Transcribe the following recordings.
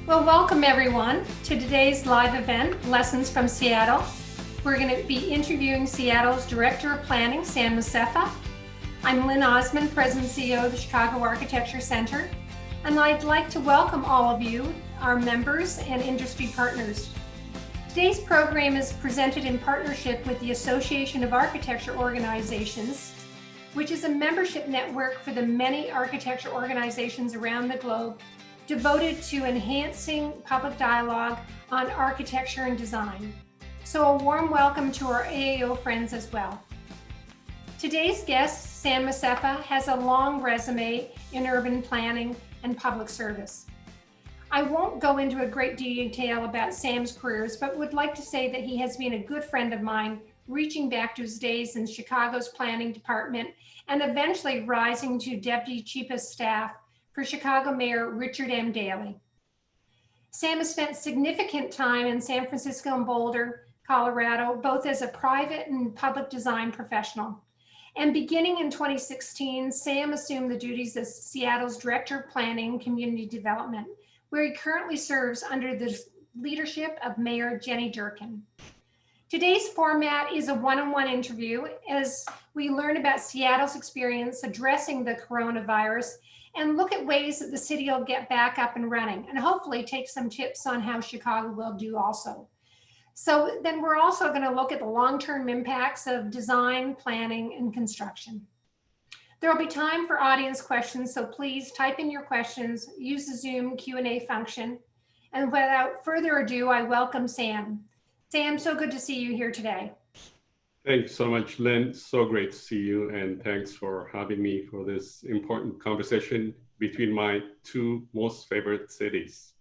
Well, welcome everyone to today's live event, Lessons from Seattle. We're going to be interviewing Seattle's Director of Planning, Sam Assefa. I'm Lynn Osmond, President and CEO of the Chicago Architecture Center, and I'd like to welcome all of you, our members and industry partners. Today's program is presented in partnership with the Association of Architecture Organizations, which is a membership network for the many architecture organizations around the globe devoted to enhancing public dialogue on architecture and design. So a warm welcome to our AAO friends as well. Today's guest, Sam Assefa, has a long resume in urban planning and public service. I won't go into a great detail about Sam's careers, but would like to say that he has been a good friend of mine, reaching back to his days in Chicago's planning department and eventually rising to deputy chief of staff for Chicago Mayor Richard M. Daley. Sam has spent significant time in San Francisco and Boulder, Colorado, both as a private and public design professional. And beginning in 2016, Sam assumed the duties as Seattle's Director of Planning and Community Development, where he currently serves under the leadership of Mayor Jenny Durkin. Today's format is a one-on-one interview as we learn about Seattle's experience addressing the coronavirus and look at ways that the city will get back up and running, and hopefully take some tips on how Chicago will do also. So then we're also going to look at the long-term impacts of design, planning, and construction. There will be time for audience questions, so please type in your questions, use the Zoom Q&A function, and without further ado, I welcome Sam. Sam, so good to see you here today. Thanks so much, Lynn. So great to see you, and thanks for having me for this important conversation between my two most favorite cities.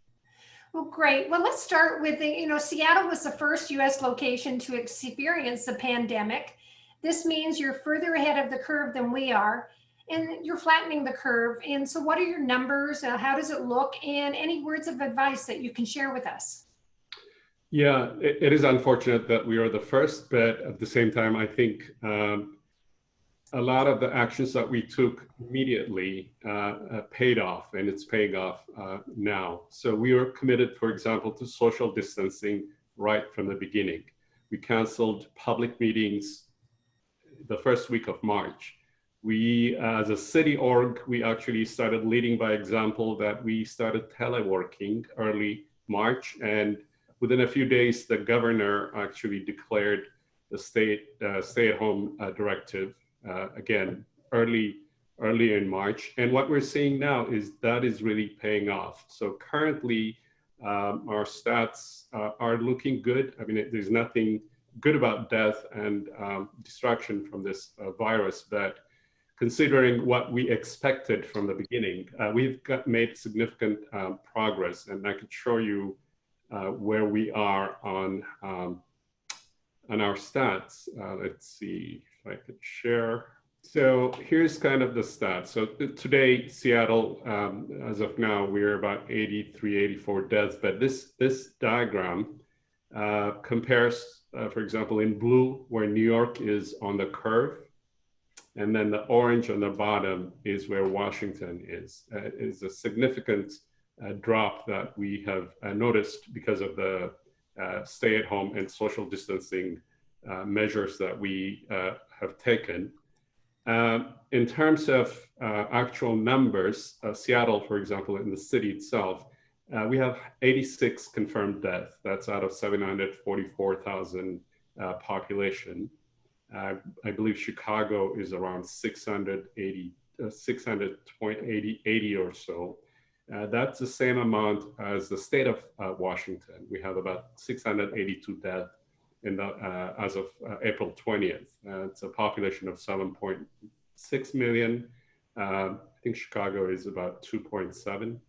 Well, great. Well, let's start with, Seattle was the first U.S. location to experience the pandemic. This means you're further ahead of the curve than we are, and you're flattening the curve. And so what are your numbers? How does it look? And any words of advice that you can share with us? Yeah, it is unfortunate that we are the first, but at the same time, I think a lot of the actions that we took immediately paid off, and it's paying off now. So we were committed, for example, to social distancing right from the beginning. We canceled public meetings the first week of March. We, as a city org, we actually started leading by example that we started teleworking early March, and within a few days, the governor actually declared the stay-at-home directive, again, early in March. And what we're seeing now is that is really paying off. So currently, our stats are looking good. I mean, there's nothing good about death and destruction from this virus, but considering what we expected from the beginning, we've made significant progress, and I could show you where we are on our stats. Let's see if I could share. So here's kind of the stats. So today, Seattle, as of now, we're about 83, 84 deaths, but this diagram compares, for example, in blue, where New York is on the curve, and then the orange on the bottom is where Washington is. Is a significant drop that we have noticed because of the stay-at-home and social distancing measures that we have taken. In terms of actual numbers, Seattle, for example, in the city itself, we have 86 confirmed deaths. That's out of 744,000 population. I believe Chicago is around 680 or so. That's the same amount as the state of Washington. We have about 682 deaths as of April 20th. It's a population of 7.6 million. I think Chicago is about 2.7.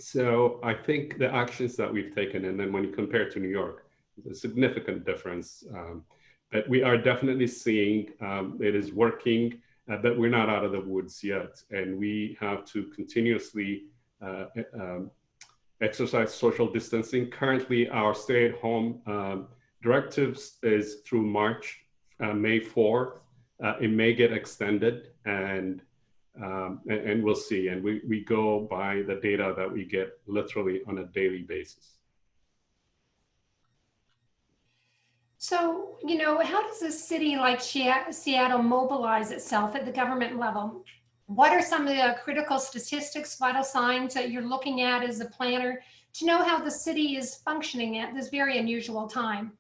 So I think the actions that we've taken, and then when you compare to New York, there's a significant difference. But we are definitely seeing it is working, but we're not out of the woods yet. And we have to continuously exercise social distancing. Currently, our stay-at-home directives is through May 4th. It may get extended, and and we'll see. And we go by the data that we get literally on a daily basis. So, how does a city like Seattle mobilize itself at the government level? What are some of the critical statistics, vital signs that you're looking at as a planner to know how the city is functioning at this very unusual time?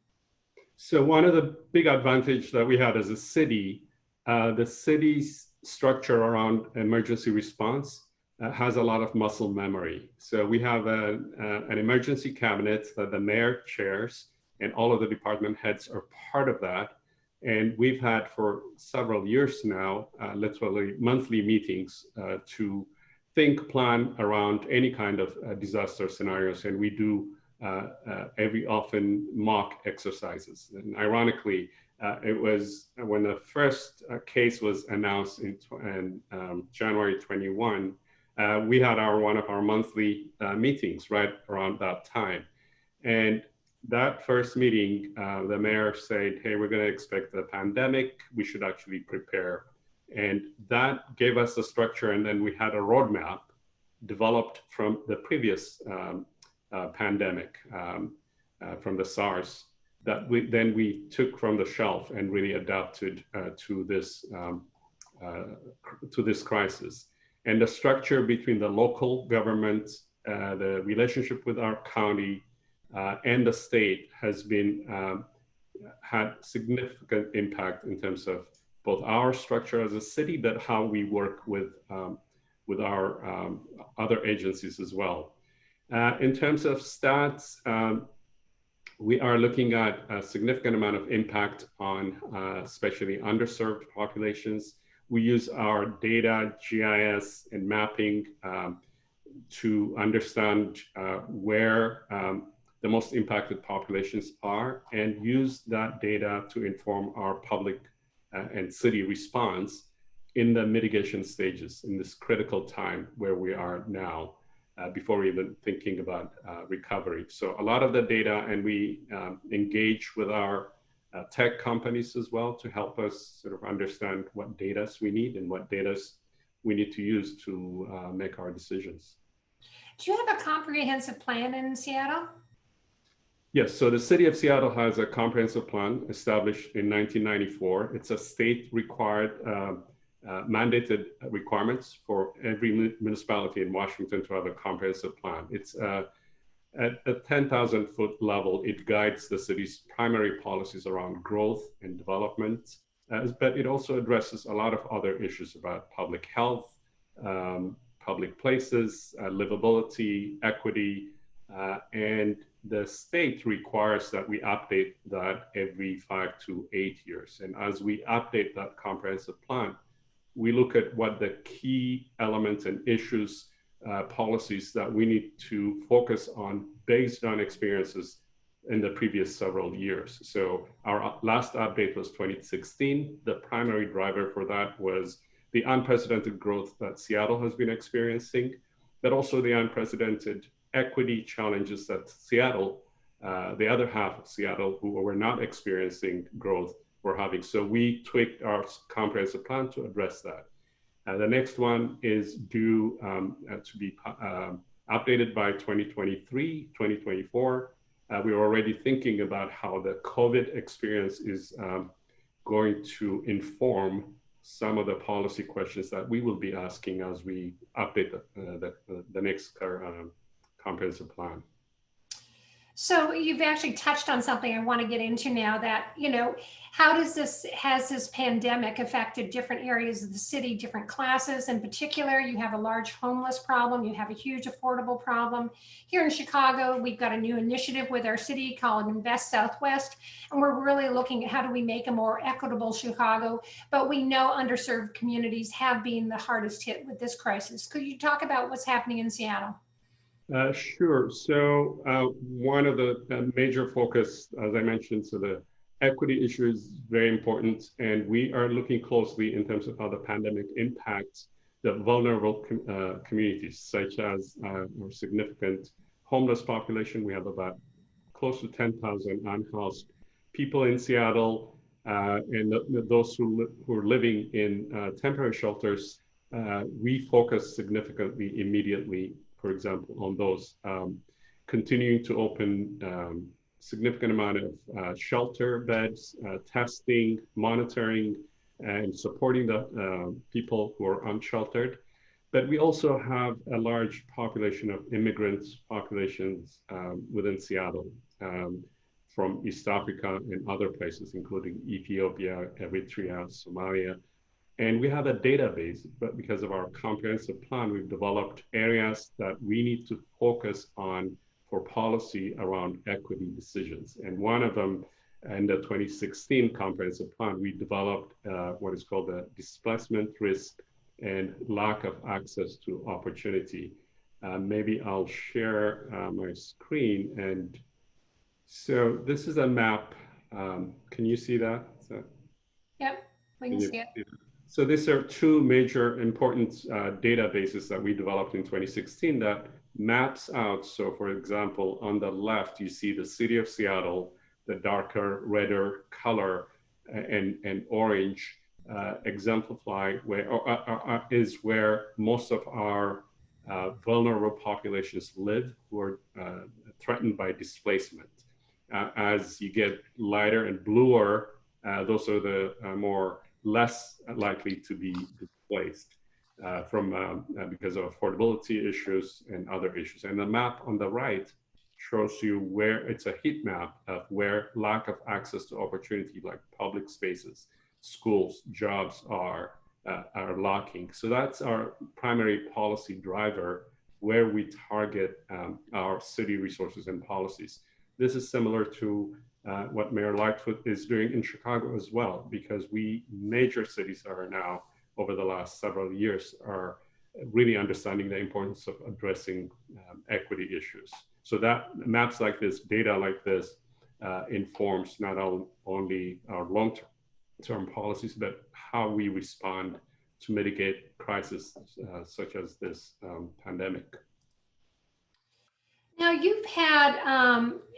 So one of the big advantage that we had as a city, the city's structure around emergency response has a lot of muscle memory. So we have an emergency cabinet that the mayor chairs, and all of the department heads are part of that. And we've had for several years now, literally monthly meetings to think, plan around any kind of disaster scenarios. And we do every often mock exercises. And ironically, it was when the first case was announced in January 21, we had one of our monthly meetings right around that time. And that first meeting, the mayor said, hey, we're going to expect a pandemic. We should actually prepare. And that gave us a structure. And then we had a roadmap developed from the previous pandemic, from the SARS, that we took from the shelf and really adapted to this crisis. And the structure between the local government, the relationship with our county, and the state has been had significant impact in terms of both our structure as a city, but how we work with our other agencies as well. In terms of stats, we are looking at a significant amount of impact on especially underserved populations. We use our data, GIS, and mapping to understand where the most impacted populations are, and use that data to inform our public and city response in the mitigation stages in this critical time where we are now, before even thinking about recovery. So a lot of the data, and we engage with our tech companies as well to help us sort of understand what data we need and what data we need to use to make our decisions. Do you have a comprehensive plan in Seattle? Yes, so the city of Seattle has a comprehensive plan established in 1994. It's a state required, mandated requirements for every municipality in Washington to have a comprehensive plan. It's at the 10,000 foot level, it guides the city's primary policies around growth and development, but it also addresses a lot of other issues about public health, public places, livability, equity, and the state requires that we update that every 5 to 8 years. And as we update that comprehensive plan, we look at what the key elements and issues, policies that we need to focus on based on experiences in the previous several years. So our last update was 2016. The primary driver for that was the unprecedented growth that Seattle has been experiencing, but also the unprecedented equity challenges that Seattle, the other half of Seattle, who were not experiencing growth, were having. So we tweaked our comprehensive plan to address that. The next one is due to be updated by 2023, 2024. We're already thinking about how the COVID experience is going to inform some of the policy questions that we will be asking as we update the next comprehensive plan. So you've actually touched on something I want to get into now, that, how has this pandemic affected different areas of the city, different classes? In particular, you have a large homeless problem, you have a huge affordable problem. Here in Chicago, we've got a new initiative with our city called Invest Southwest, and we're really looking at how do we make a more equitable Chicago, but we know underserved communities have been the hardest hit with this crisis. Could you talk about what's happening in Seattle? Sure. So one of the major focus, as I mentioned, so the equity issue is very important, and we are looking closely in terms of how the pandemic impacts the vulnerable communities, such as our significant homeless population. We have about close to 10,000 unhoused people in Seattle, and those who are living in temporary shelters we focus significantly immediately, for example, on those, continuing to open significant amount of shelter beds, testing, monitoring, and supporting the people who are unsheltered. But we also have a large population of immigrants populations within Seattle, from East Africa and other places, including Ethiopia, Eritrea, Somalia. And we have a database, but because of our comprehensive plan, we've developed areas that we need to focus on for policy around equity decisions. And one of them, in the 2016 comprehensive plan, we developed what is called the displacement risk and lack of access to opportunity. Maybe I'll share my screen. And so this is a map. Can you see that? Yep, we can see it. So these are two major important databases that we developed in 2016 that maps out. So for example, on the left, you see the city of Seattle, the darker, redder color and orange exemplify where is where most of our vulnerable populations live who are threatened by displacement. As you get lighter and bluer, those are the less likely to be displaced because of affordability issues and other issues. And the map on the right shows you where it's a heat map of where lack of access to opportunity, like public spaces, schools, jobs are lacking. So that's our primary policy driver, where we target our city resources and policies. This is similar to what Mayor Lightfoot is doing in Chicago as well, because major cities are now, over the last several years, are really understanding the importance of addressing equity issues. So that maps like this, data like this, informs not only our long-term policies, but how we respond to mitigate crises such as this pandemic. Now you've had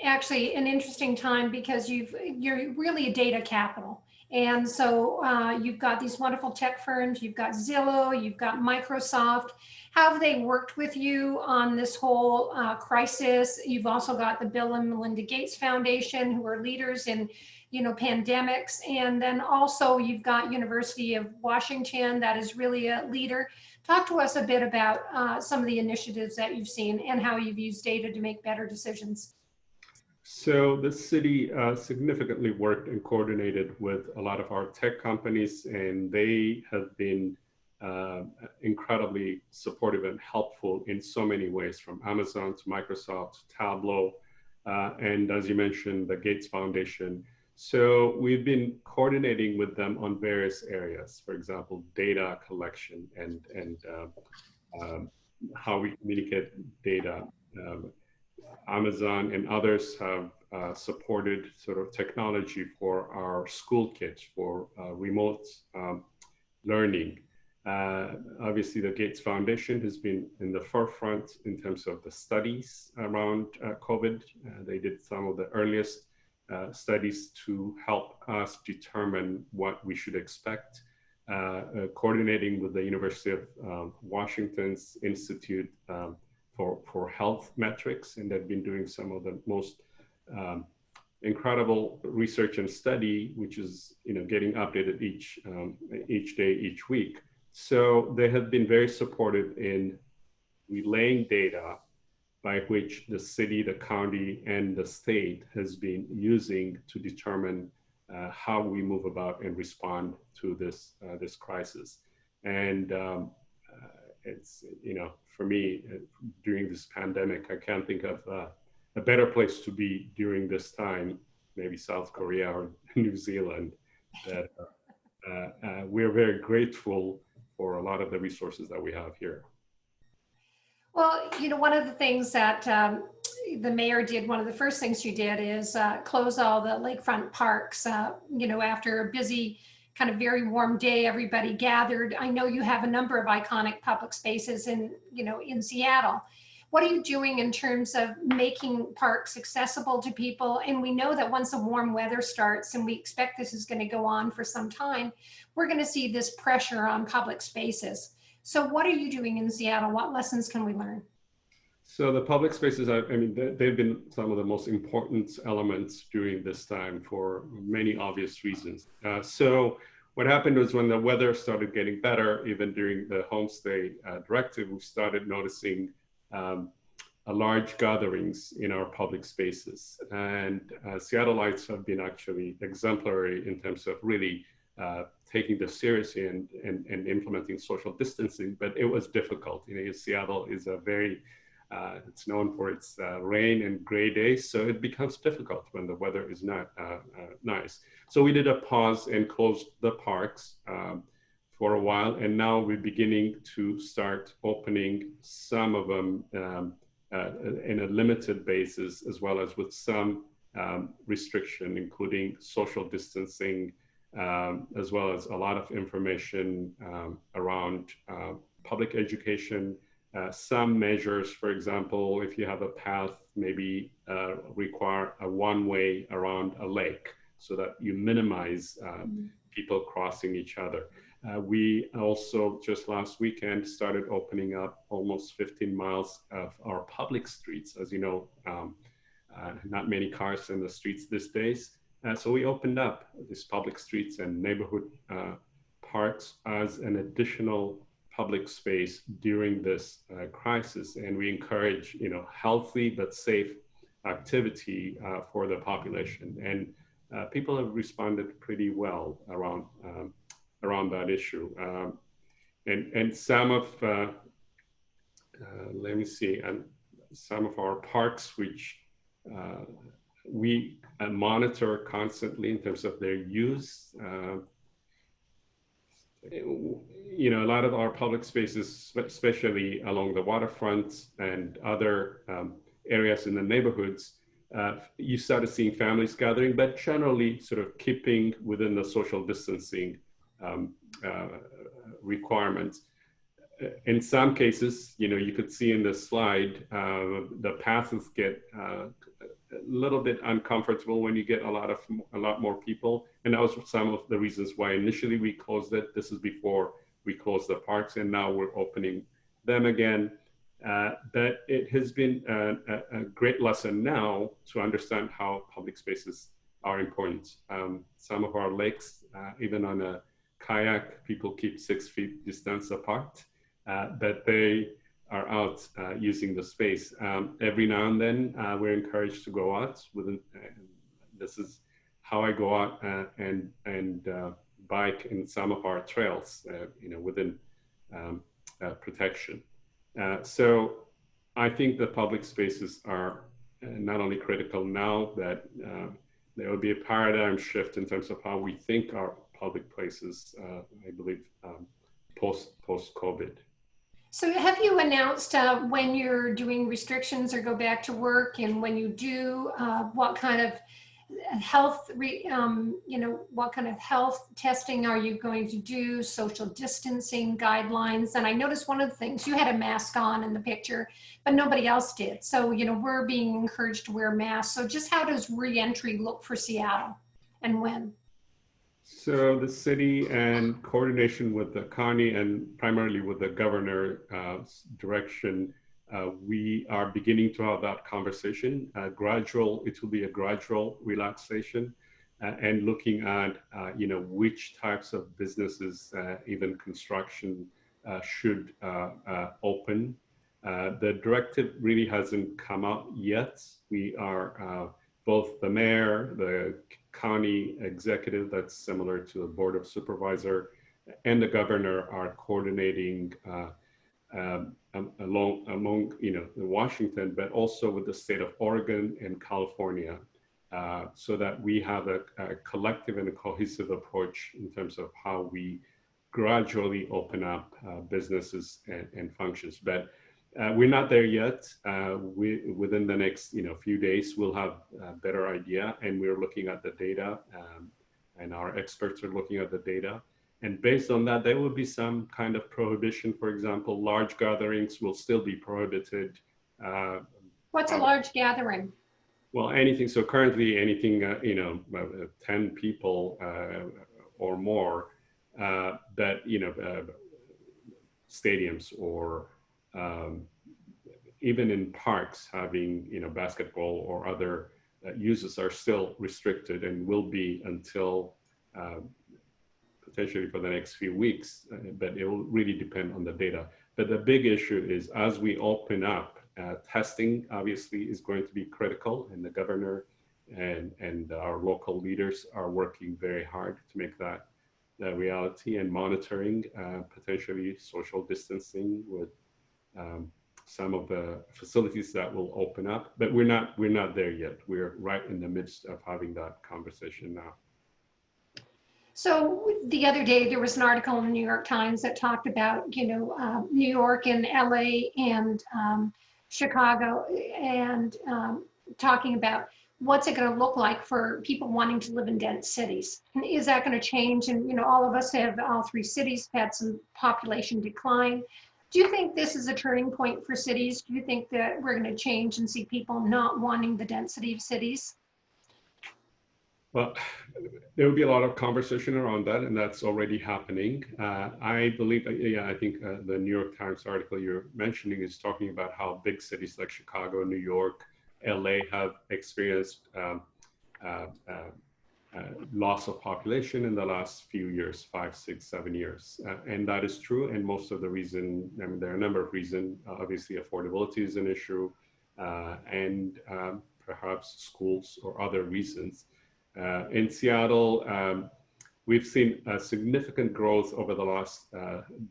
actually an interesting time because you're really a data capital. And so you've got these wonderful tech firms, you've got Zillow, you've got Microsoft. How have they worked with you on this whole crisis? You've also got the Bill and Melinda Gates Foundation, who are leaders in pandemics. And then also you've got University of Washington, that is really a leader. Talk to us a bit about some of the initiatives that you've seen and how you've used data to make better decisions. So the city significantly worked and coordinated with a lot of our tech companies, and they have been incredibly supportive and helpful in so many ways, from Amazon to Microsoft to Tableau, and as you mentioned, the Gates Foundation. So we've been coordinating with them on various areas, for example, data collection and how we communicate data. Amazon and others have supported sort of technology for our school kids for remote learning. Obviously, the Gates Foundation has been in the forefront in terms of the studies around COVID. They did some of the earliest studies to help us determine what we should expect, coordinating with the University of Washington's Institute for Health Metrics, and they've been doing some of the most incredible research and study, which is getting updated each day, each week. So they have been very supportive in relaying data by which the city, the county, and the state has been using to determine how we move about and respond to this crisis. And it's, for me, during this pandemic, I can't think of a better place to be during this time, maybe South Korea or New Zealand, that we're very grateful for a lot of the resources that we have here. Well, one of the things that the mayor did, one of the first things she did is close all the lakefront parks, after a busy, kind of very warm day, everybody gathered. I know you have a number of iconic public spaces in Seattle. What are you doing in terms of making parks accessible to people? And we know that once the warm weather starts, and we expect this is going to go on for some time, we're going to see this pressure on public spaces. So what are you doing in Seattle? What lessons can we learn? So the public spaces, I mean, they've been some of the most important elements during this time for many obvious reasons. So what happened was when the weather started getting better, even during the homestay directive, we started noticing a large gatherings in our public spaces. And Seattleites have been actually exemplary in terms of really taking this seriously and implementing social distancing, but it was difficult. You know, Seattle is a very, it's known for its rain and gray days, so it becomes difficult when the weather is not nice. So we did a pause and closed the parks for a while, and now we're beginning to start opening some of them in a limited basis, as well as with some restriction, including social distancing, as well as a lot of information around public education. Some measures, for example, if you have a path, maybe require a one-way around a lake so that you minimize people crossing each other. We also just last weekend started opening up almost 15 miles of our public streets. As you know, not many cars in the streets these days. So we opened up these public streets and neighborhood parks as an additional public space during this crisis, and we encourage, you know, healthy but safe activity for the population, and people have responded pretty well around that issue, and some of let me see, and some of our parks which we monitor constantly in terms of their use. You know, a lot of our public spaces, especially along the waterfront and other areas in the neighborhoods, you started seeing families gathering, but generally sort of keeping within the social distancing requirements. In some cases, you know, you could see in the slide, the paths get a little bit uncomfortable when you get a lot more people, and that was some of the reasons why initially we closed it. This is before we closed the parks, and now we're opening them again. But it has been a great lesson now to understand how public spaces are important. Some of our lakes, even on a kayak, people keep 6 feet distance apart, but they are out using the space. Every now and then, we're encouraged to go out. This is how I go out and bike in some of our trails, you know, within protection. So I think the public spaces are not only critical now, that there will be a paradigm shift in terms of how we think our public places, I believe, post-COVID. So have you announced when you're doing restrictions or go back to work, and when you do, what kind of health, you know, what kind of health testing are you going to do, social distancing guidelines? And I noticed one of the things, you had a mask on in the picture, but nobody else did. So, you know, we're being encouraged to wear masks. So just how does reentry look for Seattle, and when? So the city, and coordination with the county and primarily with the governor's direction, we are beginning to have that conversation. It will be a gradual relaxation, and looking at, you know, which types of businesses, even construction, should open. The directive really hasn't come out yet. We are both the mayor, the county executive, that's similar to the board of supervisor, and the governor are coordinating among, you know, Washington, but also with the state of Oregon and California, so that we have a collective and a cohesive approach in terms of how we gradually open up businesses and functions. But we're not there yet. Within the next, you know, few days, we'll have a better idea, and we're looking at the data, and our experts are looking at the data. And based on that, there will be some kind of prohibition. For example, large gatherings will still be prohibited. What's a large gathering? Well, anything. So currently, anything, you know, 10 people or more. But you know. stadiums or even in parks, having basketball or other uses are still restricted and will be until potentially for the next few weeks, but it will really depend on the data. But the big issue is as we open up, testing obviously is going to be critical, and the governor and our local leaders are working very hard to make that the reality, and monitoring potentially social distancing with some of the facilities that will open up. But we're not there yet. We're right in the midst of having that conversation now. So the other day, there was an article in the New York Times that talked about, New York and LA and Chicago, and talking about what's it going to look like for people wanting to live in dense cities. And is that going to change? And, all of us have, all three cities have had some population decline. Do you think this is a turning point for cities? Do you think that we're going to change and see people not wanting the density of cities? Well, there will be a lot of conversation around that, and that's already happening. I believe, I think the New York Times article you're mentioning is talking about how big cities like Chicago, New York, LA have experienced loss of population in the last few years, 5, 6, 7 years. And that is true. And most of the reason, there are a number of reasons. Obviously, affordability is an issue, and perhaps schools or other reasons. In Seattle, we've seen a significant growth over the last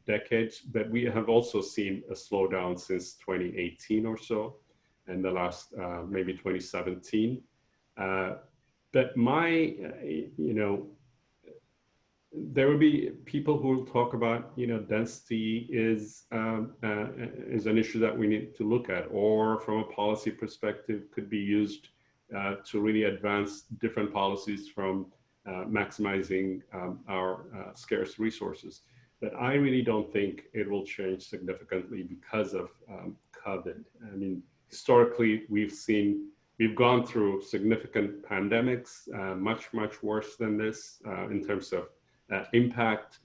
decades, but we have also seen a slowdown since 2018 or so, and the last maybe 2017. But there will be people who will talk about, density is an issue that we need to look at, or from a policy perspective could be used to really advance different policies from maximizing our scarce resources. But I really don't think it will change significantly because of COVID. I mean, historically, we've gone through significant pandemics, much worse than this in terms of impact.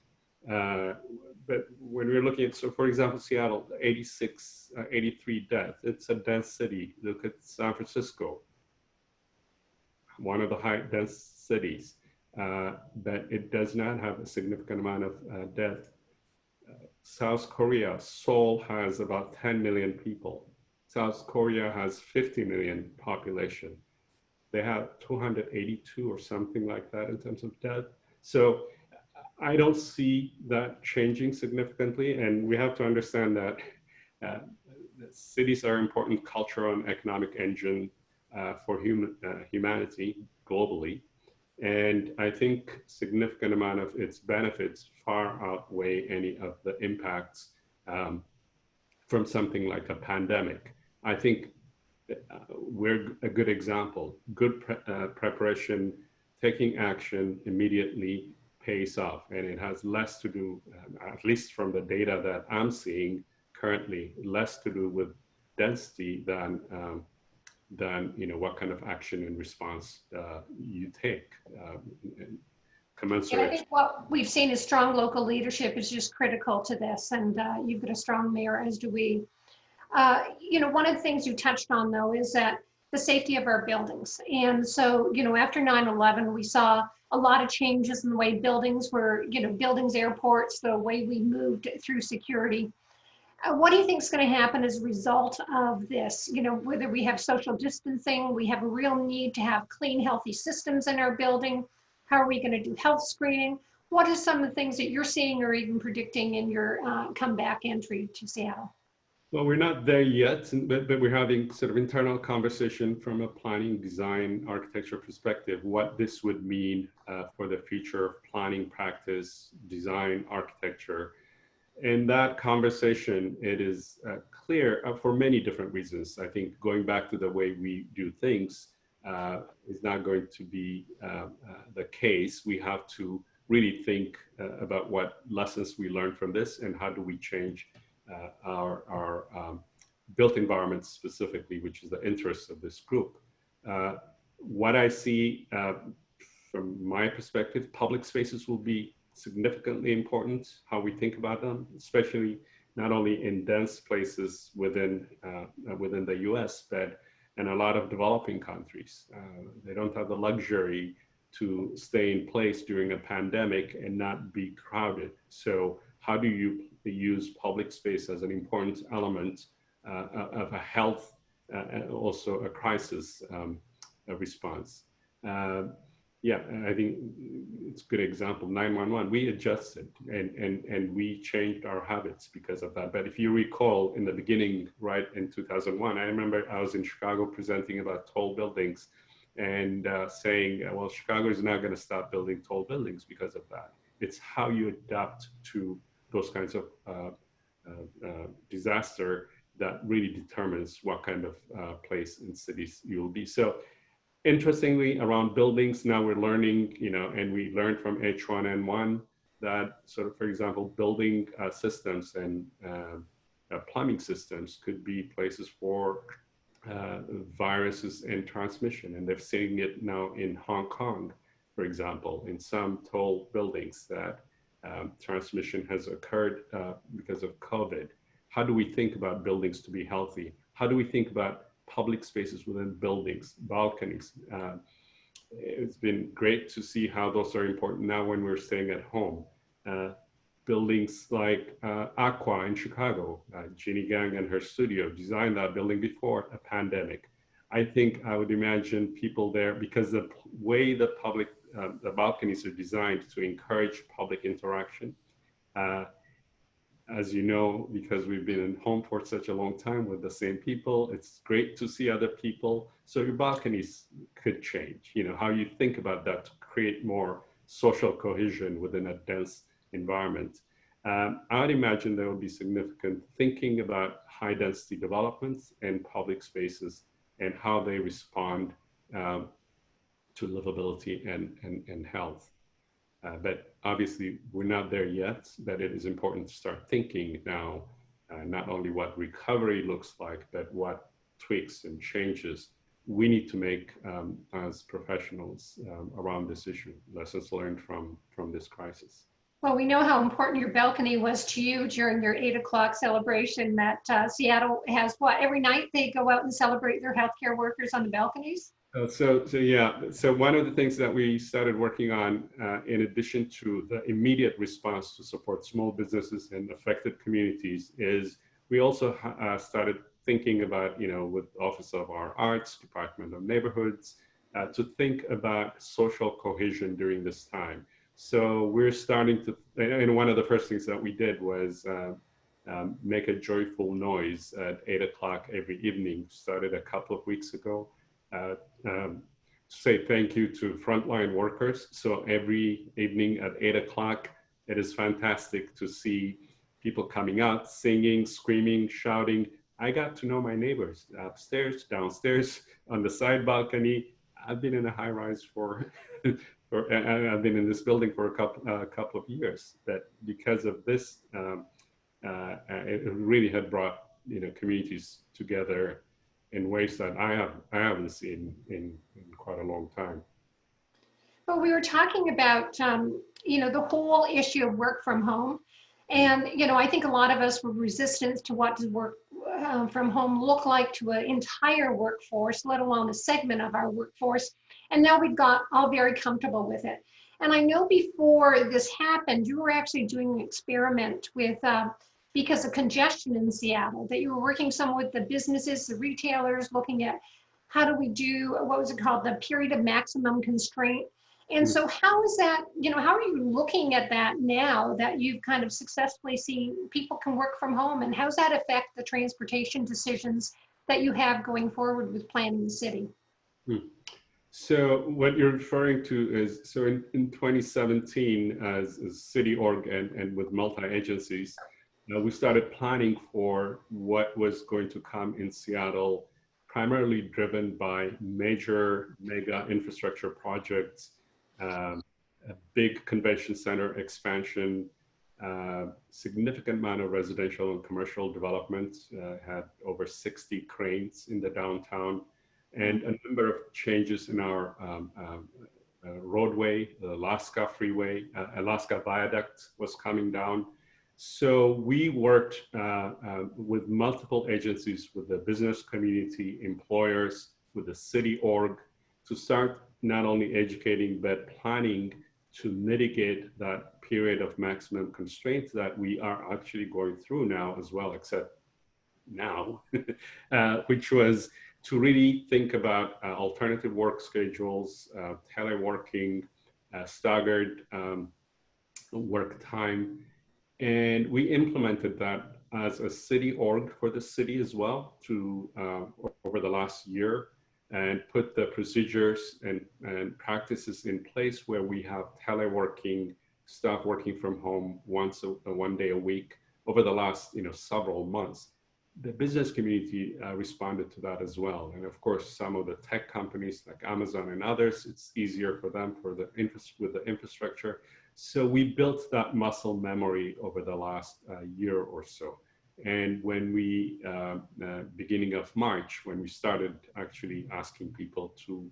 But when we're looking at, so for example, Seattle, 83 deaths, it's a dense city. Look at San Francisco, one of the high dense cities, but it does not have a significant amount of death. South Korea, Seoul has about 10 million people. South Korea has 50 million population. They have 282 or something like that in terms of death. So I don't see that changing significantly. And we have to understand that cities are important cultural and economic engine for humanity globally. And I think significant amount of its benefits far outweigh any of the impacts from something like a pandemic. I think we're a good example. Good preparation, taking action immediately pays off. And it has less to do, at least from the data that I'm seeing currently, less to do with density than what kind of action and response you take. Commensurate. And I think what we've seen is strong local leadership is just critical to this, and you've got a strong mayor, as do we. One of the things you touched on, though, is that the safety of our buildings. And so, after 9/11, we saw a lot of changes in the way buildings were, buildings, airports, the way we moved through security. What do you think is going to happen as a result of this? Whether we have social distancing, we have a real need to have clean, healthy systems in our building. How are we going to do health screening? What are some of the things that you're seeing or even predicting in your comeback entry to Seattle? Well, we're not there yet, but we're having sort of internal conversation from a planning, design, architecture perspective, what this would mean for the future of planning practice, design, architecture. In that conversation, it is clear for many different reasons. I think going back to the way we do things is not going to be the case. We have to really think about what lessons we learned from this and how do we change our built environment specifically, which is the interest of this group. What I see from my perspective, public spaces will be significantly important, how we think about them, especially not only in dense places within the US, but in a lot of developing countries. They don't have the luxury to stay in place during a pandemic and not be crowded. So how do you use public space as an important element of a health, also a crisis response? Yeah, I think it's a good example. 911, we adjusted and we changed our habits because of that. But if you recall in the beginning, right in 2001, I remember I was in Chicago presenting about tall buildings and saying, well, Chicago is not going to stop building tall buildings because of that. It's how you adapt to those kinds of disaster that really determines what kind of place in cities you'll be. So interestingly, around buildings, now we're learning, and we learned from H1N1 that sort of, for example, building systems and plumbing systems could be places for viruses and transmission. And they're seeing it now in Hong Kong, for example, in some tall buildings that transmission has occurred because of COVID. How do we think about buildings to be healthy? How do we think about public spaces within buildings, balconies? It's been great to see how those are important now when we're staying at home. Buildings like Aqua in Chicago, Jeannie Gang and her studio designed that building before a pandemic. I think I would imagine people there, because the way the balconies are designed to encourage public interaction, as you know, because we've been in home for such a long time with the same people, it's great to see other people. So your balconies could change, how you think about that to create more social cohesion within a dense environment. I would imagine there will be significant thinking about high density developments and public spaces and how they respond to livability and health. But obviously, we're not there yet, but it is important to start thinking now, not only what recovery looks like, but what tweaks and changes we need to make as professionals around this issue, lessons learned from this crisis. Well, we know how important your balcony was to you during your 8 o'clock celebration that Seattle has. What, every night they go out and celebrate their healthcare workers on the balconies? So one of the things that we started working on, in addition to the immediate response to support small businesses and affected communities, is we also started thinking about, with Office of our Arts, Department of Neighborhoods, to think about social cohesion during this time. So we're starting to, and one of the first things that we did was make a joyful noise at 8 o'clock every evening. Started a couple of weeks ago. To say thank you to frontline workers. So every evening at 8 o'clock, it is fantastic to see people coming out, singing, screaming, shouting. I got to know my neighbors upstairs, downstairs, on the side balcony. I've been in a high rise I've been in this building for a couple of years. But because of this, it really had brought communities together in ways that I haven't seen in quite a long time. Well, we were talking about, the whole issue of work from home. And, I think a lot of us were resistant to what does work from home look like to an entire workforce, let alone a segment of our workforce. And now we've got all very comfortable with it. And I know before this happened, you were actually doing an experiment with, because of congestion in Seattle, that you were working some with the businesses, the retailers, looking at how do we do, what was it called, the period of maximum constraint. And so how is that, how are you looking at that now that you've kind of successfully seen people can work from home, and how does that affect the transportation decisions that you have going forward with planning the city? So what you're referring to is, so in 2017, as city org and with multi-agencies, we started planning for what was going to come in Seattle, primarily driven by mega infrastructure projects, a big convention center expansion, significant amount of residential and commercial development, had over 60 cranes in the downtown, and a number of changes in our roadway. The Alaska Freeway, Alaska Viaduct was coming down. So we worked with multiple agencies, with the business community, employers, with the city org, to start not only educating, but planning to mitigate that period of maximum constraints that we are actually going through now as well, except now, which was to really think about alternative work schedules, teleworking, staggered work time. And we implemented that as a city org for the city as well to over the last year, and put the procedures and practices in place where we have teleworking, staff working from home one day a week over the last several months. The business community responded to that as well. And of course, some of the tech companies like Amazon and others, it's easier for them with the infrastructure. So we built that muscle memory over the last year or so. And when we, beginning of March, when we started actually asking people to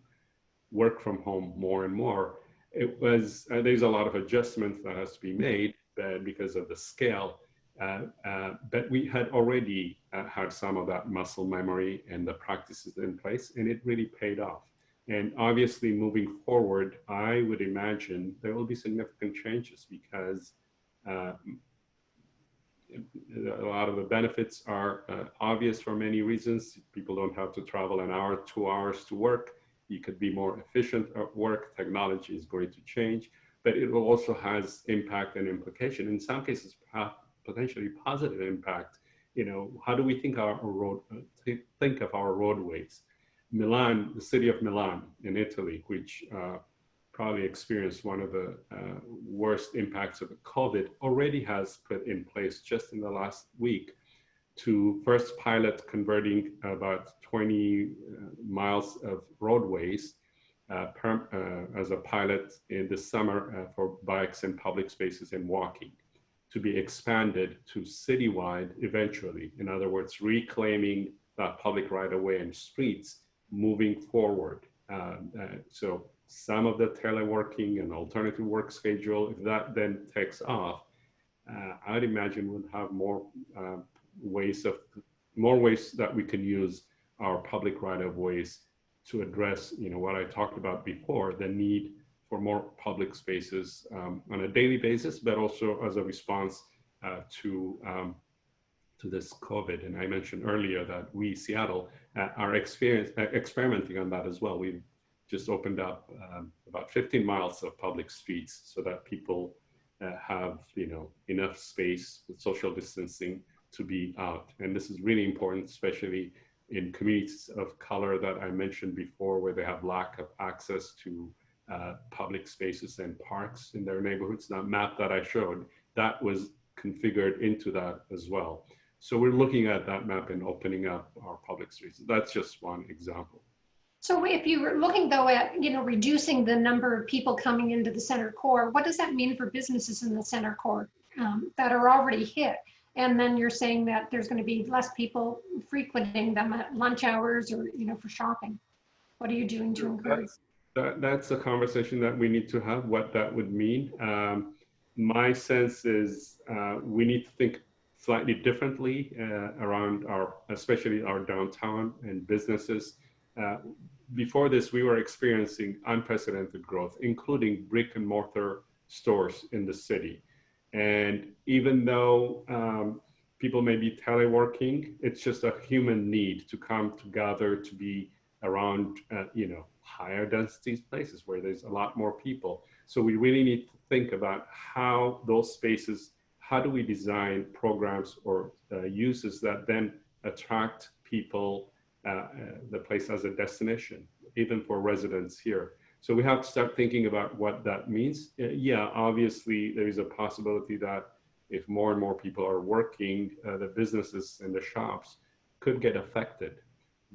work from home more and more, it was, there's a lot of adjustments that has to be made because of the scale. But we had already had some of that muscle memory and the practices in place, and it really paid off. And obviously, moving forward, I would imagine there will be significant changes because a lot of the benefits are obvious for many reasons. People don't have to travel an hour, 2 hours to work. You could be more efficient at work. Technology is going to change, but it also has impact and implication. In some cases, potentially positive impact. How do we think of our roadways? Milan, the city of Milan in Italy, which probably experienced one of the worst impacts of COVID, already has put in place just in the last week to first pilot converting about 20 miles of roadways as a pilot in the summer for bikes and public spaces and walking, to be expanded to citywide eventually. In other words, reclaiming that public right-of-way and streets moving forward. So some of the teleworking and alternative work schedule, if that then takes off, I'd imagine we'll have more ways that we can use our public right-of-ways to address, what I talked about before, the need for more public spaces on a daily basis, but also as a response to this COVID. And I mentioned earlier that we, Seattle, are experimenting on that as well. We've just opened up about 15 miles of public streets so that people have enough space with social distancing to be out. And this is really important, especially in communities of color that I mentioned before, where they have lack of access to public spaces and parks in their neighborhoods. That map that I showed, that was configured into that as well. So we're looking at that map and opening up our public streets. That's just one example. So if you were looking though at, reducing the number of people coming into the center core, what does that mean for businesses in the center core that are already hit? And then you're saying that there's going to be less people frequenting them at lunch hours or, for shopping. What are you doing to encourage? That's a conversation that we need to have, what that would mean. My sense is we need to think slightly differently around especially our downtown and businesses. Before this, we were experiencing unprecedented growth, including brick and mortar stores in the city. And even though people may be teleworking, it's just a human need to come together, to be around, higher density places where there's a lot more people. So we really need to think about how those spaces, how do we design programs or uses that then attract people, the place as a destination, even for residents here. So we have to start thinking about what that means. Yeah, obviously there is a possibility that if more and more people are working, the businesses and the shops could get affected.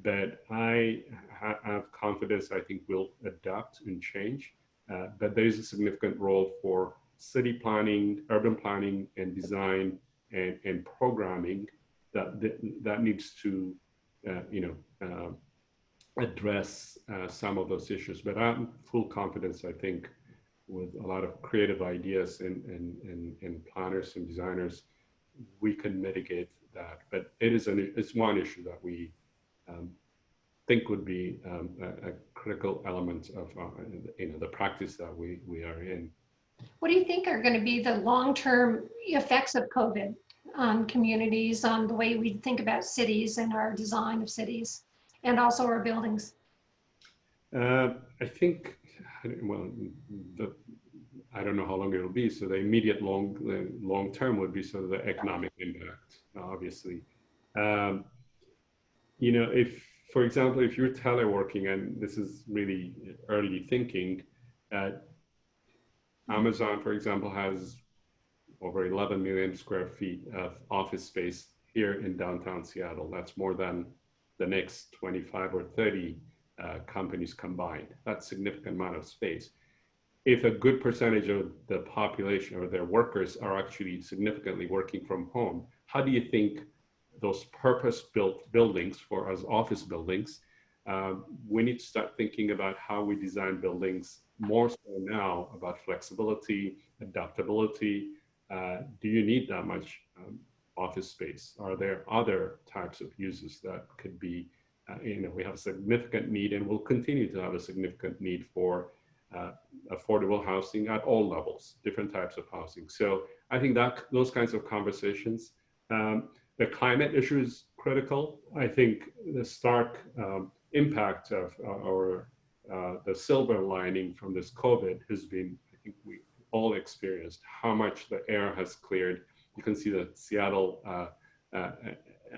But I have confidence, I think we'll adapt and change. But there is a significant role for city planning, urban planning and design and programming that needs to, address some of those issues. But I'm full confidence, I think, with a lot of creative ideas and planners and designers, we can mitigate that. But it's one issue that we think would be a critical element of the practice that we are in. What do you think are going to be the long-term effects of COVID on communities, on the way we think about cities and our design of cities, and also our buildings? I think, well, I don't know how long it will be. So the immediate long term would be sort of the economic impact, obviously. If, for example, if you're teleworking, and this is really early thinking, Amazon, for example, has over 11 million square feet of office space here in downtown Seattle. That's more than the next 25 or 30 companies combined. That's a significant amount of space. If a good percentage of the population or their workers are actually significantly working from home, how do you think those purpose-built buildings for us office buildings, we need to start thinking about how we design buildings more so now about flexibility, adaptability. Do you need that much office space? Are there other types of uses that could be, we have a significant need and will continue to have a significant need for affordable housing at all levels, different types of housing. So I think that those kinds of conversations, the climate issue is critical. I think the stark impact of the silver lining from this COVID has been, I think we all experienced how much the air has cleared. You can see that Seattle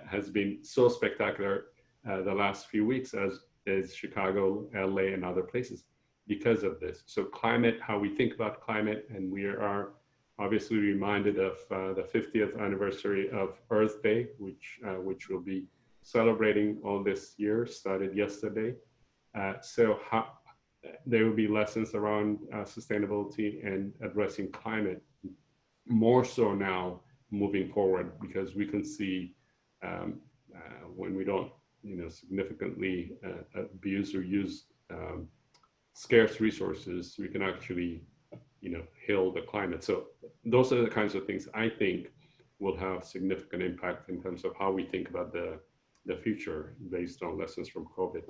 has been so spectacular the last few weeks as Chicago, LA, and other places because of this. So climate, how we think about climate, and we are obviously reminded of the 50th anniversary of Earth Day, which we'll be celebrating all this year, started yesterday. So there will be lessons around sustainability and addressing climate more so now moving forward, because we can see when we don't significantly abuse or use scarce resources, we can actually heal the climate. So those are the kinds of things I think will have significant impact in terms of how we think about the future based on lessons from COVID.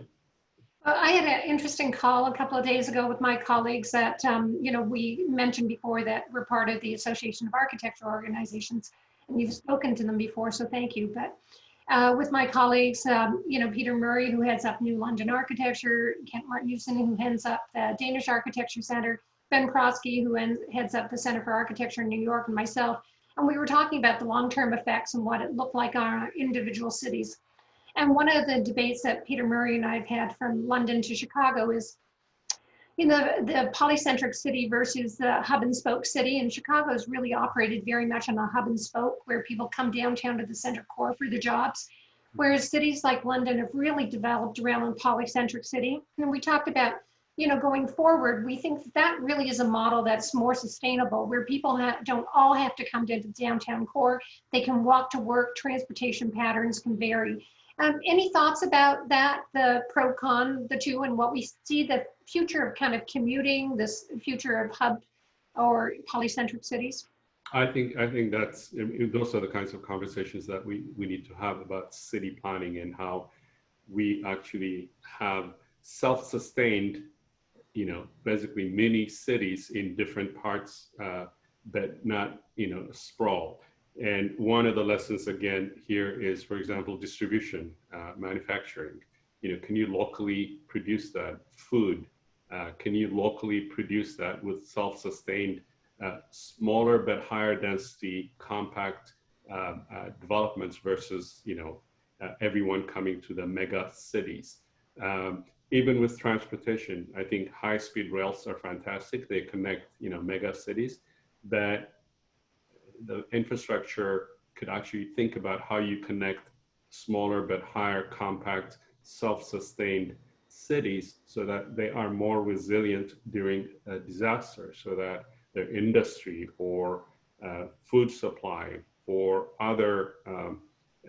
I had an interesting call a couple of days ago with my colleagues that, we mentioned before that we're part of the Association of Architectural Organizations, and you've spoken to them before, so thank you. But with my colleagues, Peter Murray, who heads up New London Architecture, Kent Martinussen, who heads up the Danish Architecture Center, Ben Kroski, who heads up the Center for Architecture in New York, and myself, and we were talking about the long-term effects and what it looked like on our individual cities. And one of the debates that Peter Murray and I have had from London to Chicago is, the polycentric city versus the hub and spoke city. And Chicago has really operated very much on a hub and spoke, where people come downtown to the center core for the jobs. Whereas cities like London have really developed around a polycentric city. And we talked about, going forward, we think that really is a model that's more sustainable, where people don't all have to come to the downtown core. They can walk to work, transportation patterns can vary. Any thoughts about that, the pro con, the two, and what we see the future of kind of commuting, this future of hub or polycentric cities? I think those are the kinds of conversations that we need to have about city planning and how we actually have self-sustained, basically mini cities in different parts, but not, sprawl. And one of the lessons again here is, for example, distribution, manufacturing. Can you locally produce that food? Can you locally produce that with self-sustained, smaller but higher density, compact developments versus everyone coming to the mega cities? Even with transportation, I think high-speed rails are fantastic. They connect mega cities, but the infrastructure could actually think about how you connect smaller but higher compact self-sustained cities so that they are more resilient during a disaster, so that their industry or food supply or other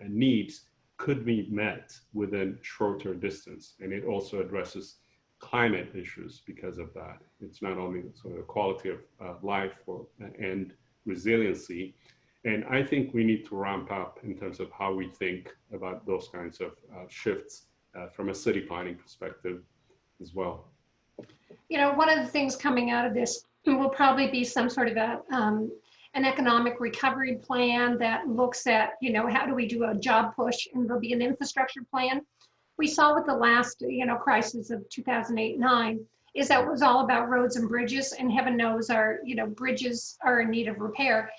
needs could be met within shorter distance. And it also addresses climate issues because of that. It's not only sort of the quality of life and resiliency. And I think we need to ramp up in terms of how we think about those kinds of shifts from a city planning perspective as well. You know, one of the things coming out of this will probably be some sort of an economic recovery plan that looks at, you know, how do we do a job push, and there'll be an infrastructure plan. We saw with the last, you know, crisis of 2008-9 is that it was all about roads and bridges, and heaven knows our, you know, bridges are in need of repair.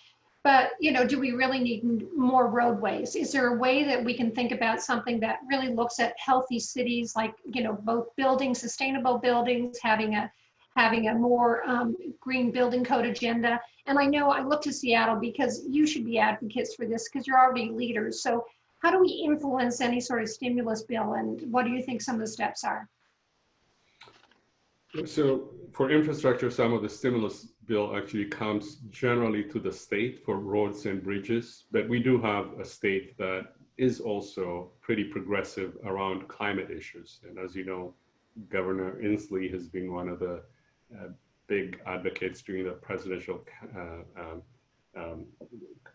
But, you know, do we really need more roadways? Is there a way that we can think about something that really looks at healthy cities, like, you know, both building sustainable buildings, having a more green building code agenda? And I know I look to Seattle because you should be advocates for this because you're already leaders. So how do we influence any sort of stimulus bill, and what do you think some of the steps are? So for infrastructure, some of the stimulus bill actually comes generally to the state for roads and bridges, but we do have a state that is also pretty progressive around climate issues. And as you know, Governor Inslee has been one of the big advocates during the presidential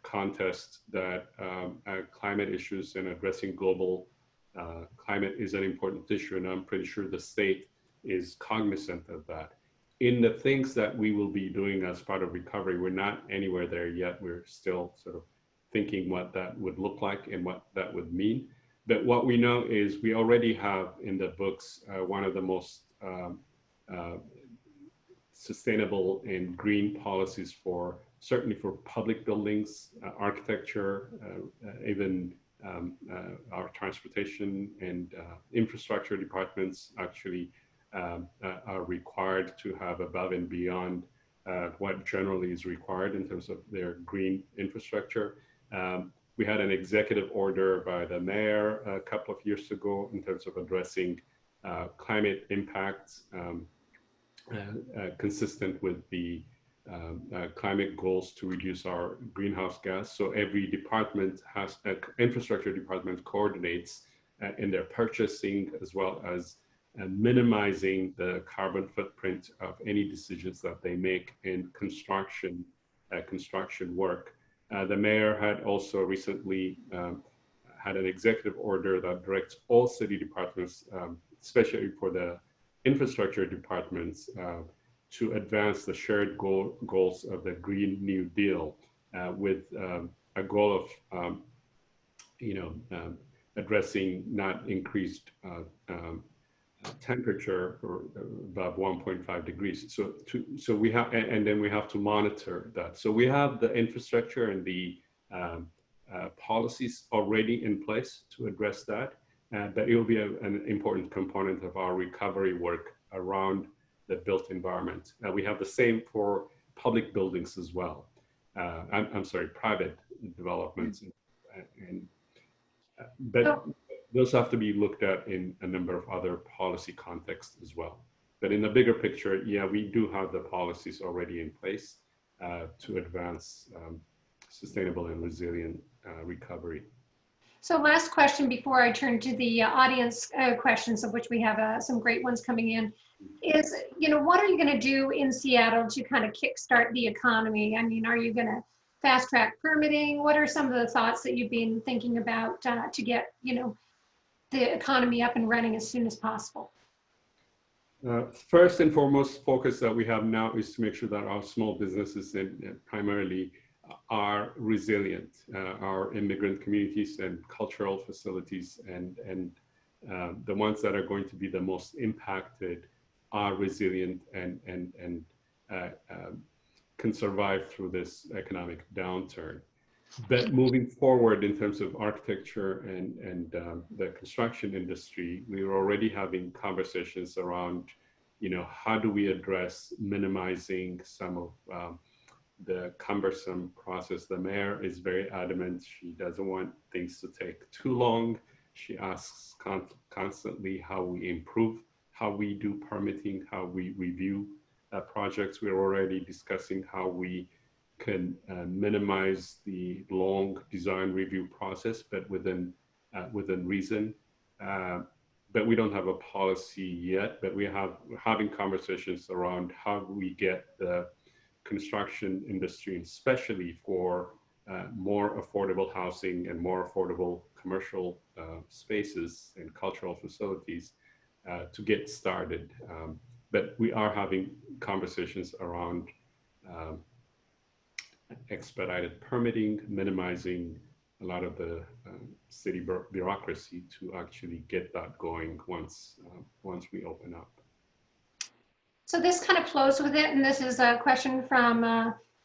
contest that climate issues and addressing global climate is an important issue. And I'm pretty sure the state is cognizant of that. In the things that we will be doing as part of recovery, we're not anywhere there yet. We're still sort of thinking what that would look like and what that would mean. But what we know is we already have in the books one of the most sustainable and green policies for certainly for public buildings, architecture, even our transportation and infrastructure departments actually are required to have above and beyond what generally is required in terms of their green infrastructure. We had an executive order by the mayor a couple of years ago in terms of addressing climate impacts consistent with the climate goals to reduce our greenhouse gas. So every department has, infrastructure department coordinates in their purchasing as well as minimizing the carbon footprint of any decisions that they make in construction work. The mayor had also recently had an executive order that directs all city departments, especially for the infrastructure departments, to advance the shared goals of the Green New Deal with a goal of, addressing not increased temperature for above 1.5 degrees. So we have, and then we have to monitor that. So we have the infrastructure and the policies already in place to address that, but it will be an important component of our recovery work around the built environment. We have the same for public buildings as well. I'm sorry, private developments, but those have to be looked at in a number of other policy contexts as well. But in the bigger picture, yeah, we do have the policies already in place to advance sustainable and resilient recovery. So last question before I turn to the audience questions, of which we have some great ones coming in, is, what are you going to do in Seattle to kind of kickstart the economy? I mean, are you going to fast track permitting? What are some of the thoughts that you've been thinking about to get, the economy up and running as soon as possible? First and foremost focus that we have now is to make sure that our small businesses and primarily are resilient. Our immigrant communities and cultural facilities and the ones that are going to be the most impacted are resilient and can survive through this economic downturn. But moving forward in terms of architecture and the construction industry, we were already having conversations around, how do we address minimizing some of the cumbersome process. The mayor is very adamant. She doesn't want things to take too long. She asks constantly how we improve, how we do permitting, how we review projects. We're already discussing how we can minimize the long design review process, but within reason. But we don't have a policy yet, but we're having conversations around how we get the construction industry, especially for more affordable housing and more affordable commercial spaces and cultural facilities to get started. But we are having conversations around expedited permitting, minimizing a lot of the city bureaucracy to actually get that going once we open up. So this kind of flows with it, and this is a question from